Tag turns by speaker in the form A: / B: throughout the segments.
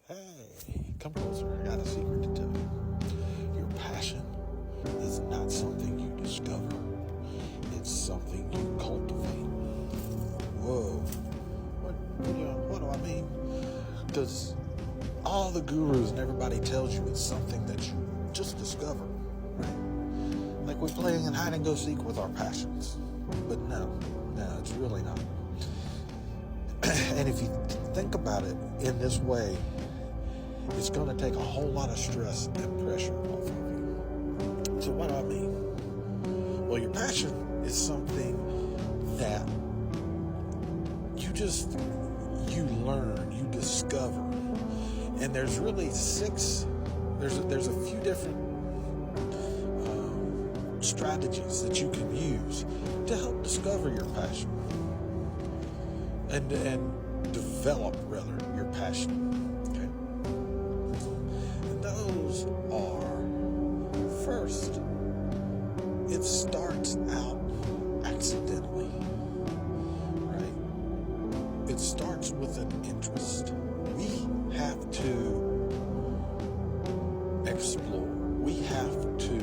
A: Hey, come closer. I got a secret to tell you. Your passion is not something you discover. It's something you cultivate. Whoa. What do I mean? Because all the gurus and everybody tells you it's something that you just discover, right? Like we're playing in hide and go seek with our passions. But no, it's really not. And if you think about it in this way, it's going to take a whole lot of stress and pressure off of you. So what do I mean? Well, your passion is something that you learn, you discover. And there's really there's a few different strategies that you can use to help discover your passion and develop, rather, your passion. Okay? And those are, first, it starts out accidentally, right? It starts with an interest. We have to explore. We have to,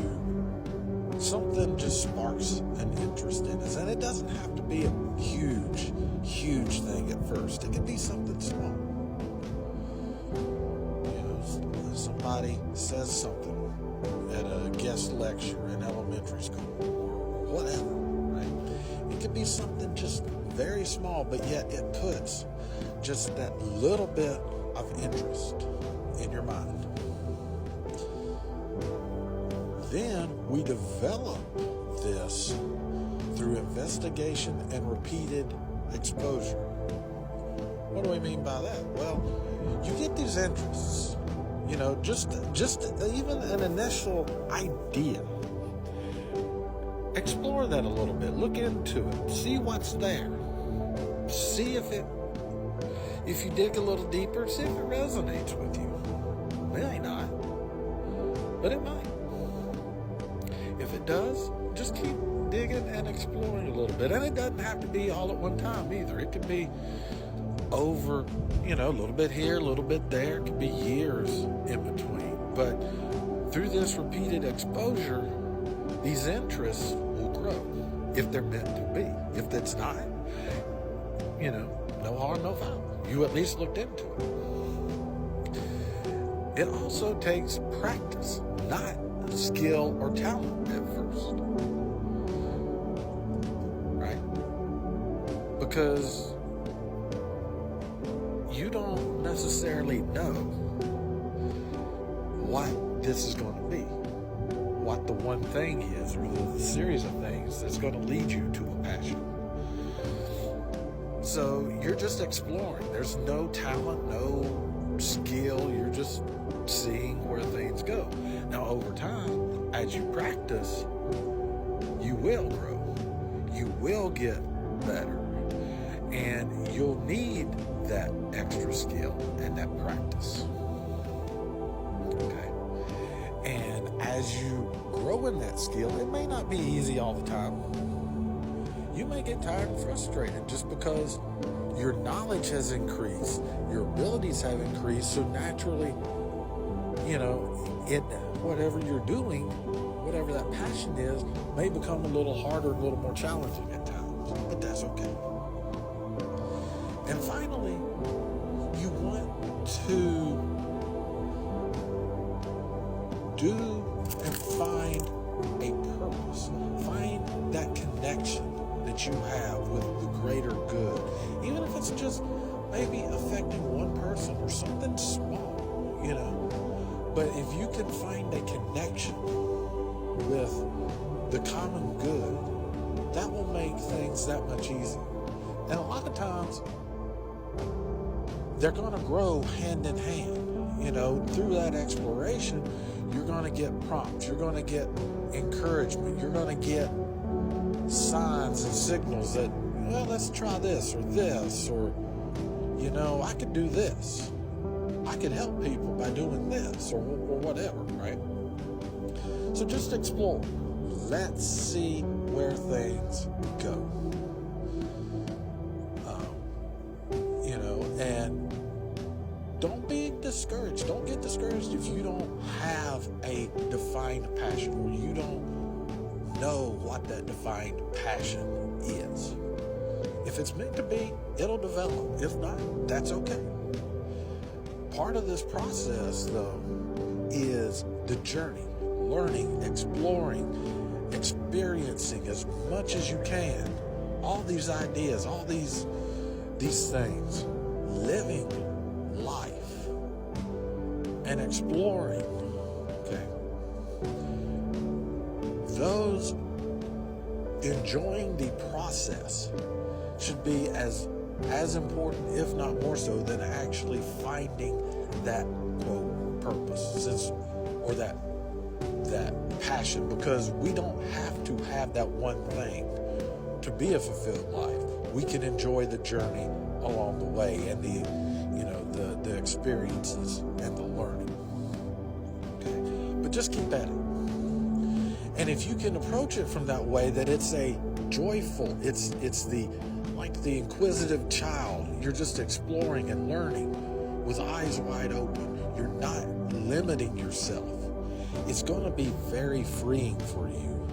A: something just sparks an interest in us. And it doesn't have to be a huge thing at first. It can be something small. You know, somebody says something at a guest lecture in elementary school or whatever, right? It could be something just very small, but yet it puts just that little bit of interest in your mind. Then we develop this through investigation and repeated exposure. What do we mean by that? Well, you get these interests, you know, just even an initial idea. Explore that a little bit. Look into it. See what's there. See if you dig a little deeper, see if it resonates with you. It may not, but it might. If it does, just keep digging and exploring a little bit. And it doesn't have to be all at one time either. It could be over, a little bit here, a little bit there. It could be years in between. But through this repeated exposure, these interests will grow if they're meant to be. If it's not, no harm, no foul. You at least looked into it. It also takes practice, not skill or talent at first, right? Because you don't necessarily know what this is going to be, what the one thing is, or the series of things that's going to lead you to a passion. So you're just exploring. There's no talent, no skill. You're just seeing where things go. Now, over time, as you practice, you will grow. You will get better. And you'll need that extra skill and that practice. Okay? And as you grow in that skill, it may not be easy all the time. You may get tired and frustrated just because your knowledge has increased, your abilities have increased, so naturally, whatever you're doing, whatever that passion is, may become a little harder, a little more challenging at times, but that's okay. And finally, you want to do and find a purpose, find that connection that you have with the greater good, even if it's just maybe affecting one person or something small, But if you can find a connection with the common good, that will make things that much easier. And a lot of times, they're going to grow hand in hand. Through that exploration, you're going to get prompts, you're going to get encouragement, you're going to get signs and signals that, let's try this, or I could do this. I could help people by doing this, or whatever, right? So just explore. Let's see where things go. And don't be discouraged. Don't get discouraged if you don't have a defined passion, or you don't know what that defined passion is. If it's meant to be, it'll develop. If not, that's okay. Part of this process, though, is the journey, learning, exploring, experiencing as much as you can, all these ideas, all these things, living life and exploring. Okay. Those enjoying the process should be as important, if not more so, than actually finding that quote purpose, or that passion, because we don't have to have that one thing to be a fulfilled life. We can enjoy the journey along the way, and the experiences and the learning. Okay, but just keep at it. And if you can approach it from that way, that it's a joyful, it's like the inquisitive child. You're just exploring and learning with eyes wide open. You're not limiting yourself. It's going to be very freeing for you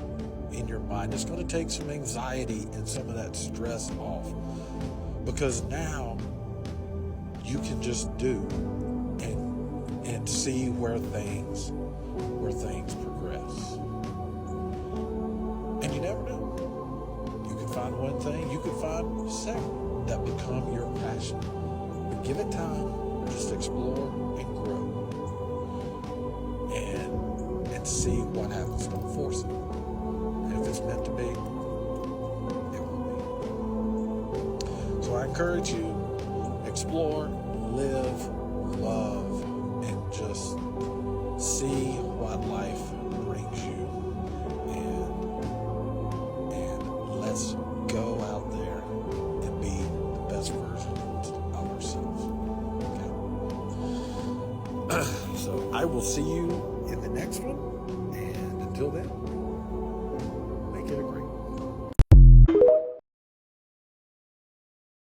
A: in your mind. It's going to take some anxiety and some of that stress off, because now you can just do and see where things progress. And you never know. You could find one thing, you could find several that become your passion. But give it time, just explore and grow. And see what happens. Don't force it. And if it's meant to be, it will be. So I encourage you, explore, live, love, and just see what life brings you. And let's go out there and be the best version of ourselves. Okay? So I will see you in the next one. And until then,